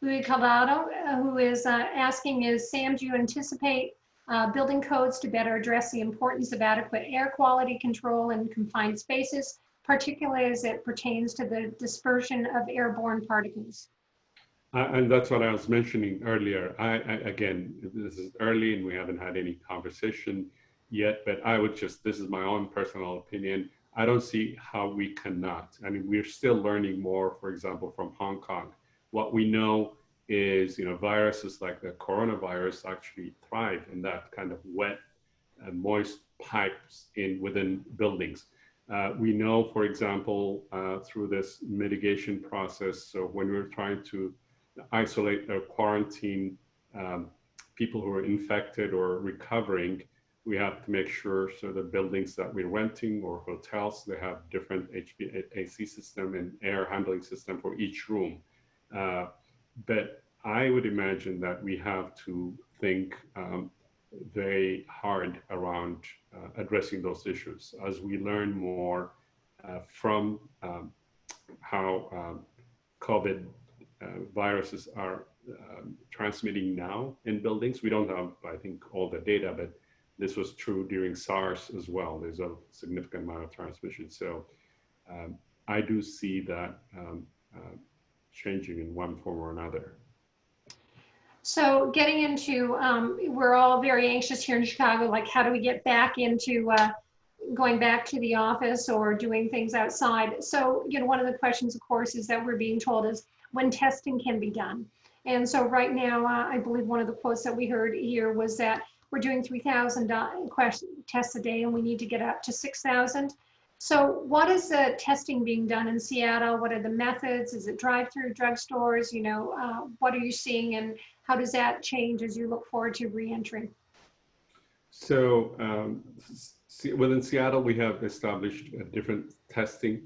Louis Caldado, who is asking, Sam, do you anticipate building codes to better address the importance of adequate air quality control in confined spaces, particularly as it pertains to the dispersion of airborne particles? And that's what I was mentioning earlier. Again, this is early and we haven't had any conversation yet, but I would just, this is my own personal opinion. I don't see how we cannot. I mean, we're still learning more, for example, from Hong Kong. What we know is, viruses like the coronavirus actually thrive in that kind of wet and moist pipes within buildings. We know, for example, through this mitigation process, so when we're trying to isolate or quarantine people who are infected or recovering, we have to make sure so the buildings that we're renting or hotels, they have different HVAC system and air handling system for each room. But I would imagine that we have to think very hard around addressing those issues as we learn more from how COVID viruses are transmitting now in buildings. We don't have, I think, all the data, but this was true during SARS as well. There's a significant amount of transmission. So I do see that changing in one form or another. So getting into, we're all very anxious here in Chicago, like how do we get back into going back to the office or doing things outside? So, one of the questions, of course, is that we're being told is when testing can be done. And so right now, I believe one of the quotes that we heard here was that we're doing 3,000 tests a day and we need to get up to 6,000. So what is the testing being done in Seattle? What are the methods? Is it drive-through drugstores? What are you seeing and how does that change as you look forward to reentry? So within Seattle, we have established different testing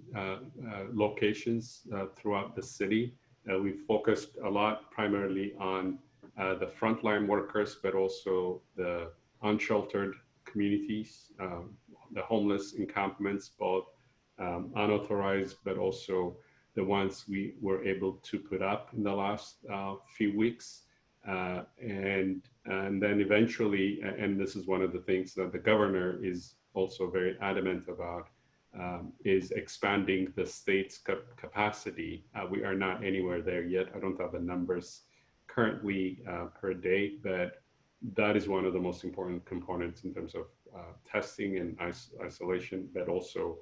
locations throughout the city. We've focused a lot primarily on the frontline workers, but also the unsheltered communities, the homeless encampments, both unauthorized, but also the ones we were able to put up in the last few weeks. And then eventually, and this is one of the things that the governor is also very adamant about, is expanding the state's capacity. We are not anywhere there yet. I don't have the numbers currently per day, but that is one of the most important components in terms of testing and isolation, but also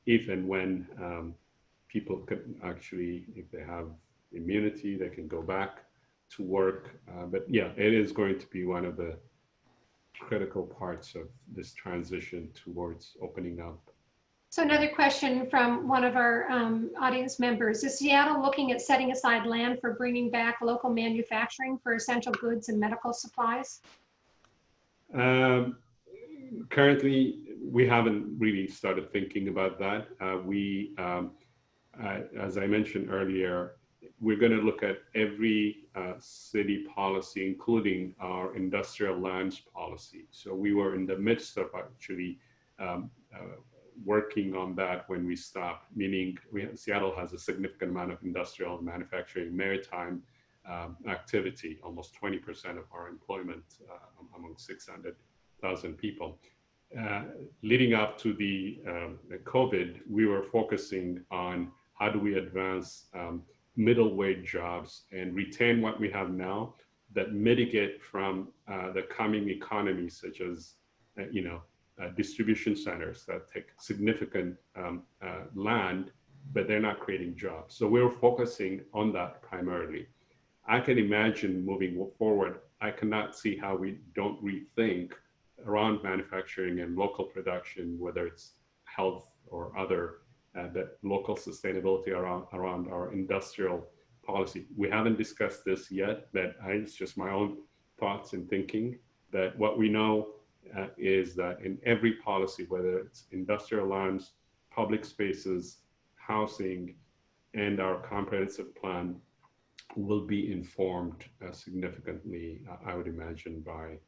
if and when people can actually, if they have immunity, they can go back to work. But yeah, it is going to be one of the critical parts of this transition towards opening up. So another question from one of our audience members, is Seattle looking at setting aside land for bringing back local manufacturing for essential goods and medical supplies? Currently, we haven't really started thinking about that. As I mentioned earlier, we're going to look at every city policy, including our industrial lands policy. So we were in the midst of actually working on that when we stopped, meaning Seattle has a significant amount of industrial manufacturing, maritime activity, almost 20% of our employment among 600,000 people. Leading up to the COVID, we were focusing on how do we advance middle wage jobs and retain what we have now that mitigate from the coming economies, such as, distribution centers that take significant land, but they're not creating jobs. So we're focusing on that primarily. I can imagine moving forward, I cannot see how we don't rethink around manufacturing and local production, whether it's health or other, that local sustainability around our industrial policy. We haven't discussed this yet, but it's just my own thoughts and thinking that what we know is that in every policy, whether it's industrial lands, public spaces, housing, and our comprehensive plan will be informed significantly, I would imagine, by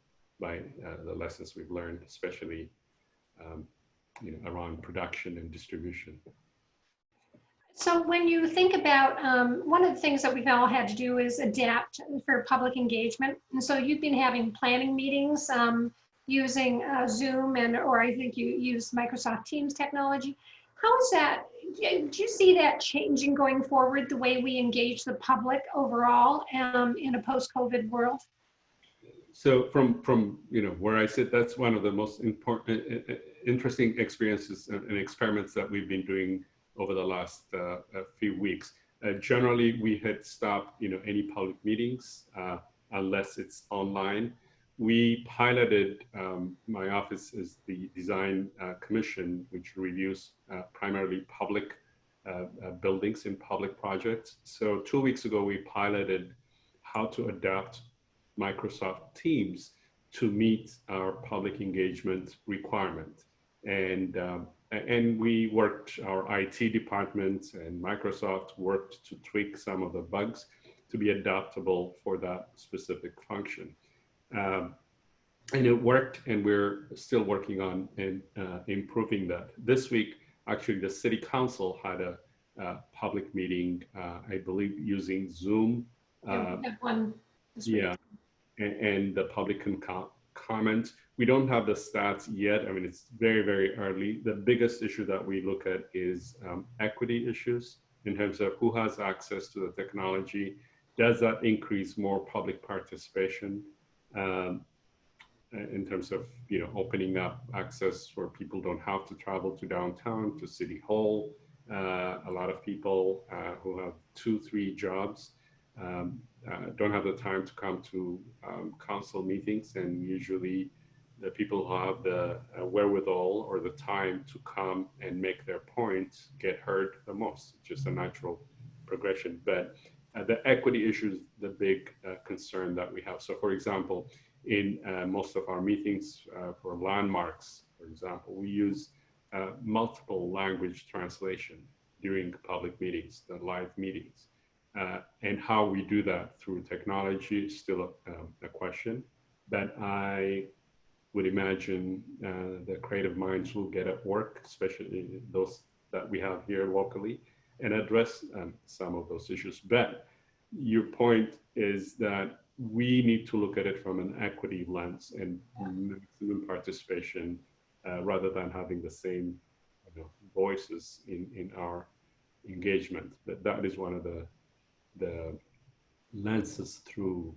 the lessons we've learned, especially um, around production and distribution. So when you think about, one of the things that we've all had to do is adapt for public engagement. And so you've been having planning meetings using Zoom or I think you use Microsoft Teams technology. How is that, do you see that changing going forward, the way we engage the public overall in a post-COVID world? So from where I sit, that's one of the most important, interesting experiences and experiments that we've been doing over the last few weeks. Generally, we had stopped any public meetings unless it's online. We piloted, my office is the design commission, which reviews primarily public buildings and public projects. So 2 weeks ago, we piloted how to adapt Microsoft Teams to meet our public engagement requirement. And we worked, our IT department and Microsoft worked to tweak some of the bugs to be adaptable for that specific function. And it worked, and we're still working on improving that. This week, actually, the city council had a public meeting, I believe, using Zoom. Yeah, and the public can comment. We don't have the stats yet. I mean, it's very, very early. The biggest issue that we look at is equity issues in terms of who has access to the technology. Does that increase more public participation in terms of opening up access where people don't have to travel to downtown, to City Hall? A lot of people who have 2-3 jobs don't have the time to come to council meetings, and usually the people who have the wherewithal or the time to come and make their points get heard the most. Just a natural progression. But the equity issue is the big concern that we have. So for example, in most of our meetings for landmarks, for example, we use multiple language translation during public meetings, the live meetings. And how we do that through technology is still a question, but I would imagine the creative minds will get at work, especially those that we have here locally, and address some of those issues. But your point is that we need to look at it from an equity lens and maximum participation rather than having the same voices in our engagement. That is one of the lenses through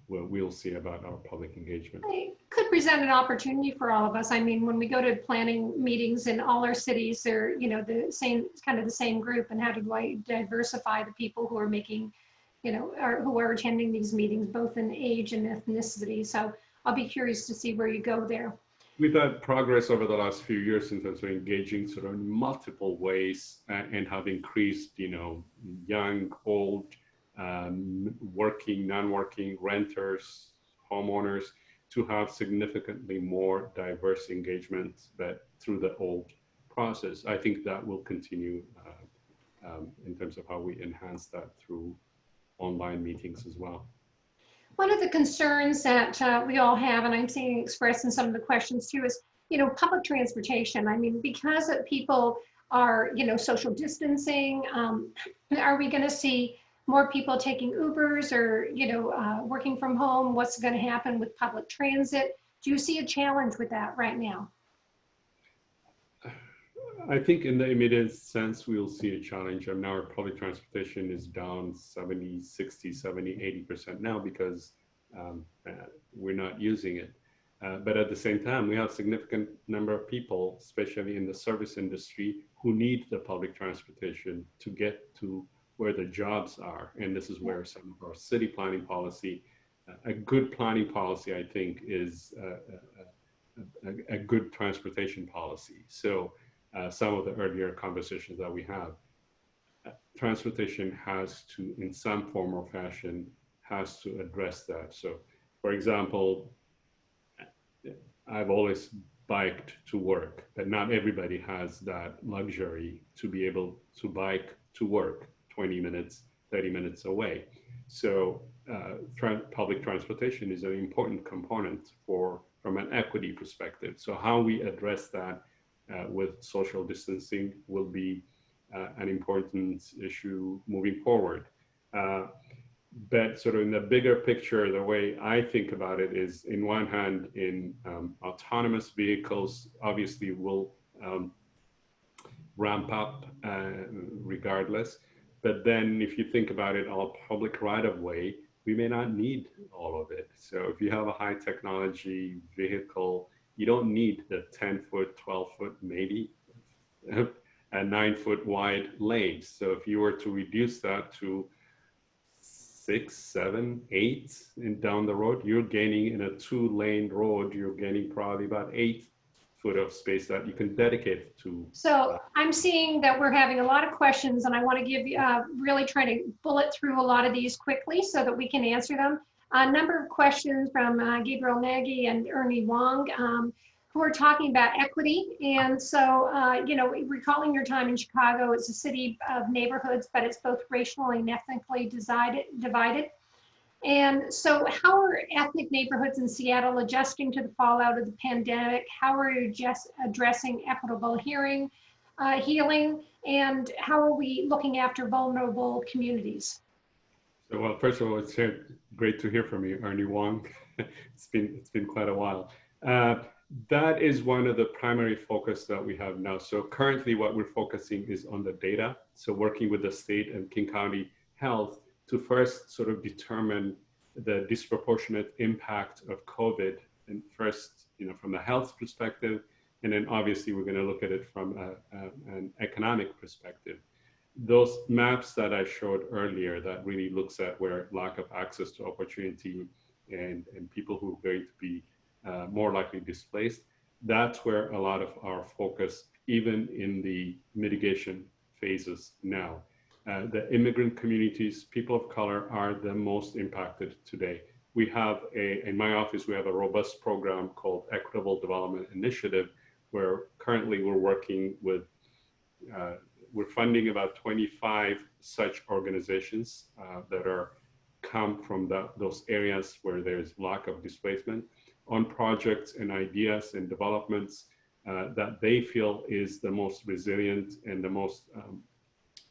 what we'll see about our public engagement. It could present an opportunity for all of us. I mean, when we go to planning meetings in all our cities, they're the same, kind of the same group, and how do I diversify the people who are making, or who are attending these meetings, both in age and ethnicity. So I'll be curious to see where you go there. We've had progress over the last few years in terms of engaging sort of in multiple ways and have increased, young, old, working, non-working, renters, homeowners, to have significantly more diverse engagements, but through the old process. I think that will continue in terms of how we enhance that through online meetings as well. One of the concerns that we all have, and I'm seeing expressed in some of the questions too, is, public transportation. I mean, because people are, social distancing, are we going to see more people taking Ubers or, working from home? What's going to happen with public transit? Do you see a challenge with that right now? I think in the immediate sense, we'll see a challenge. Now our public transportation is down 70, 60, 70, 80% now because we're not using it. But at the same time, we have a significant number of people, especially in the service industry, who need the public transportation to get to where the jobs are. And this is where some of our city planning policy, a good planning policy, I think, is a good transportation policy. So some of the earlier conversations that we have. transportation has to, in some form or fashion, has to address that. So, for example, I've always biked to work, but not everybody has that luxury to be able to bike to work 20 minutes, 30 minutes away. So public transportation is an important component from an equity perspective. So how we address that with social distancing will be an important issue moving forward. But sort of in the bigger picture, the way I think about it is, in one hand, in autonomous vehicles, obviously will ramp up regardless. But then if you think about it, all public right of way, we may not need all of it. So if you have a high technology vehicle, you don't need the 10-foot, 12-foot, maybe a 9-foot wide lanes. So if you were to reduce that to 6, 7, 8 and down the road, you're gaining, in a 2-lane road, you're gaining probably about 8 foot of space that you can dedicate to. So I'm seeing that we're having a lot of questions, and I want to give you, really try to bullet through a lot of these quickly so that we can answer them. A number of questions from Gabriel Nagy and Ernie Wong, who are talking about equity. And so, you know, recalling your time in Chicago, it's a city of neighborhoods, but it's both racially and ethnically divided. And so how are ethnic neighborhoods in Seattle adjusting to the fallout of the pandemic? How are you just addressing equitable healing? And how are we looking after vulnerable communities? So, well, first of all, it's great to hear from you, Ernie Wong. It's been quite a while. That is one of the primary focus that we have now. So currently what we're focusing is on the data. So working with the state and King County Health to first sort of determine the disproportionate impact of COVID, and first, you know, from the health perspective, and then obviously we're going to look at it from an economic perspective. Those maps that I showed earlier that really looks at where lack of access to opportunity and people who are going to be more likely displaced, that's where a lot of our focus, even in the mitigation phases now. The immigrant communities, people of color, are the most impacted today. We have in my office, we have a robust program called Equitable Development Initiative, where currently we're working with, we're funding about 25 such organizations that come from those areas where there's lack of displacement, on projects and ideas and developments that they feel is the most resilient and the most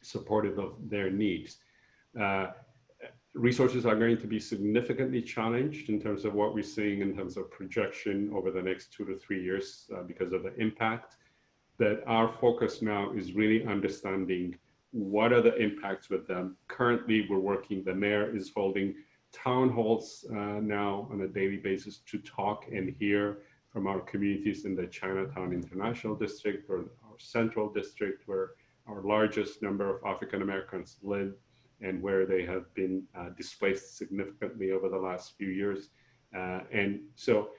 supportive of their needs. Resources are going to be significantly challenged in terms of what we're seeing in terms of projection over the next 2 to 3 years because of the impact. But our focus now is really understanding what are the impacts with them. Currently, we're working, the mayor is holding town halls now on a daily basis to talk and hear from our communities in the Chinatown International District or our Central District, where our largest number of African Americans live and where they have been displaced significantly over the last few years. And so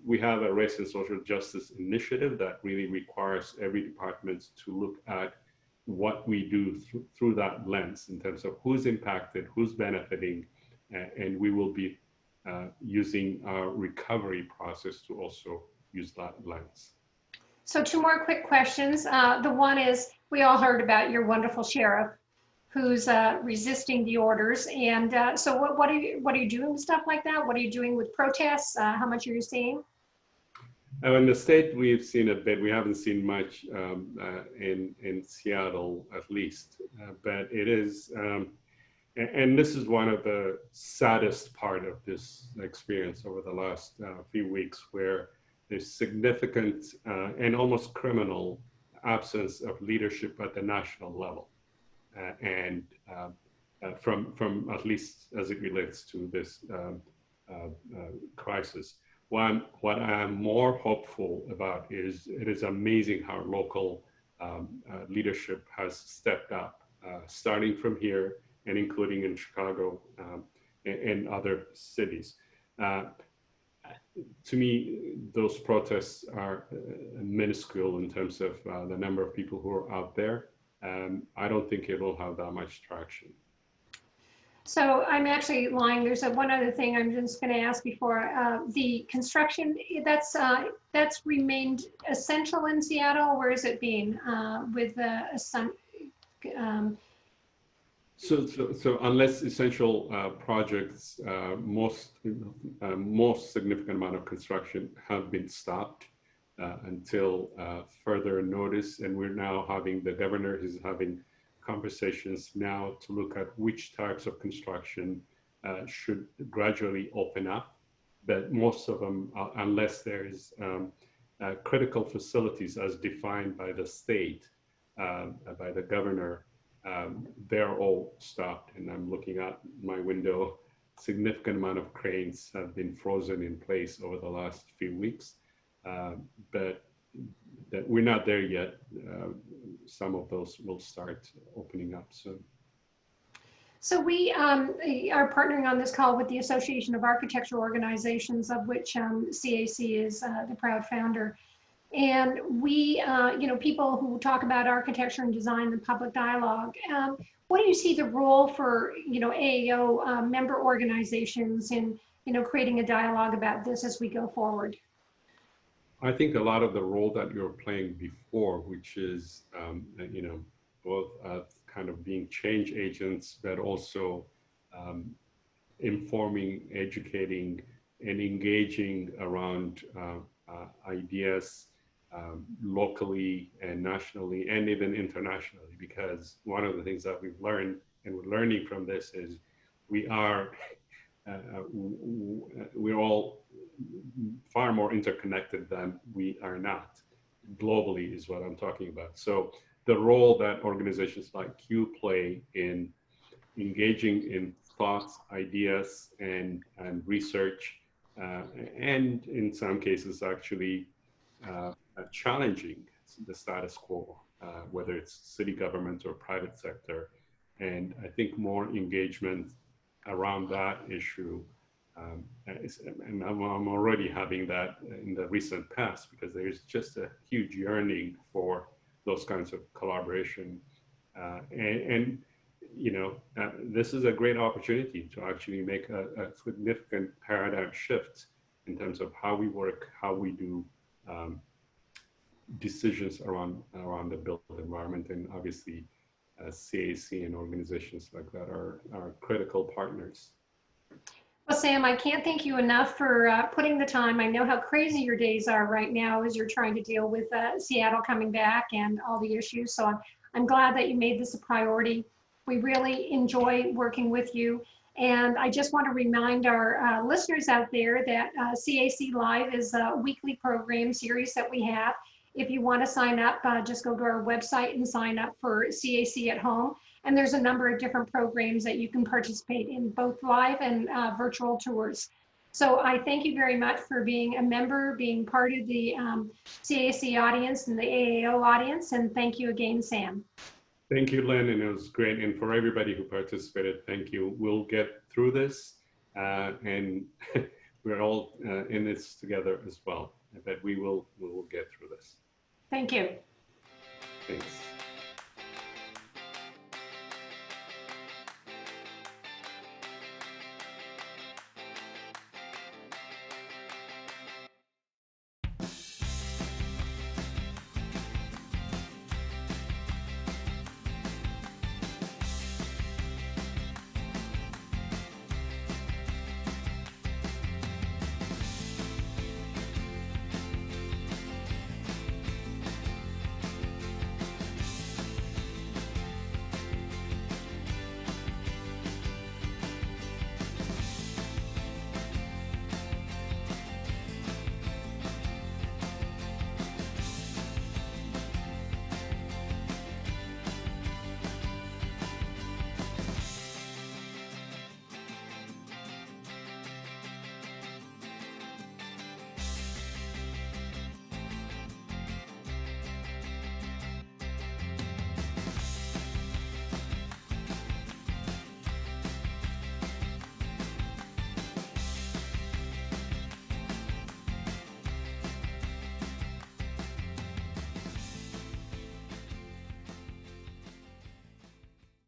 we have a race and social justice initiative that really requires every department to look at what we do through that lens in terms of who's impacted, who's benefiting, and we will be using our recovery process to also use that lens. So 2 more quick questions. The one is, we all heard about your wonderful sheriff who's resisting the orders. And so what are you doing with stuff like that? What are you doing with protests? How much are you seeing? In the state, we've seen a bit. We haven't seen much in Seattle, at least. But it is, and this is one of the saddest part of this experience over the last few weeks, where there's significant and almost criminal absence of leadership at the national level, and from at least as it relates to this crisis. What I'm more hopeful about is it is amazing how local leadership has stepped up, starting from here and including in Chicago and other cities. To me, those protests are minuscule in terms of the number of people who are out there. I don't think it will have that much traction. So I'm actually lying. There's one other thing I'm just going to ask before. The construction, that's remained essential in Seattle. Where is it being with the sun? Um, So unless essential projects, most significant amount of construction have been stopped until further notice, and we're now having, the governor is having conversations now to look at which types of construction should gradually open up. But most of them, unless there is critical facilities as defined by the state, by the governor, they're all stopped. And I'm looking out my window, significant amount of cranes have been frozen in place over the last few weeks. But that we're not there yet. Some of those will start opening up soon. So we are partnering on this call with the Association of Architectural Organizations, of which CAC is the proud founder. And we, people who talk about architecture and design and public dialogue, what do you see the role for, AAO member organizations in, creating a dialogue about this as we go forward? I think a lot of the role that you're playing before, which is, both kind of being change agents, but also informing, educating, and engaging around ideas locally and nationally and even internationally. Because one of the things that we've learned and we're learning from this is we're all far more interconnected than we are not. Globally is what I'm talking about. So the role that organizations like you play in engaging in thoughts, ideas, and research, and in some cases actually challenging the status quo, whether it's city government or private sector. And I think more engagement around that issue, and I'm already having that in the recent past, because there's just a huge yearning for those kinds of collaboration. This is a great opportunity to actually make a significant paradigm shift in terms of how we work, how we do decisions around the built environment. And obviously CAC and organizations like that are critical partners. Well, Sam, I can't thank you enough for putting the time. I know how crazy your days are right now as you're trying to deal with Seattle coming back and all the issues. So I'm glad that you made this a priority. We really enjoy working with you. And I just want to remind our listeners out there that CAC Live is a weekly program series that we have. If you want to sign up, just go to our website and sign up for CAC at Home. And there's a number of different programs that you can participate in, both live and virtual tours. So I thank you very much for being a member, being part of the CAC audience and the AAO audience. And thank you again, Sam. Thank you, Lynn, and it was great. And for everybody who participated, thank you. We'll get through this, and we're all in this together as well. But we will get through this. Thank you. Thanks.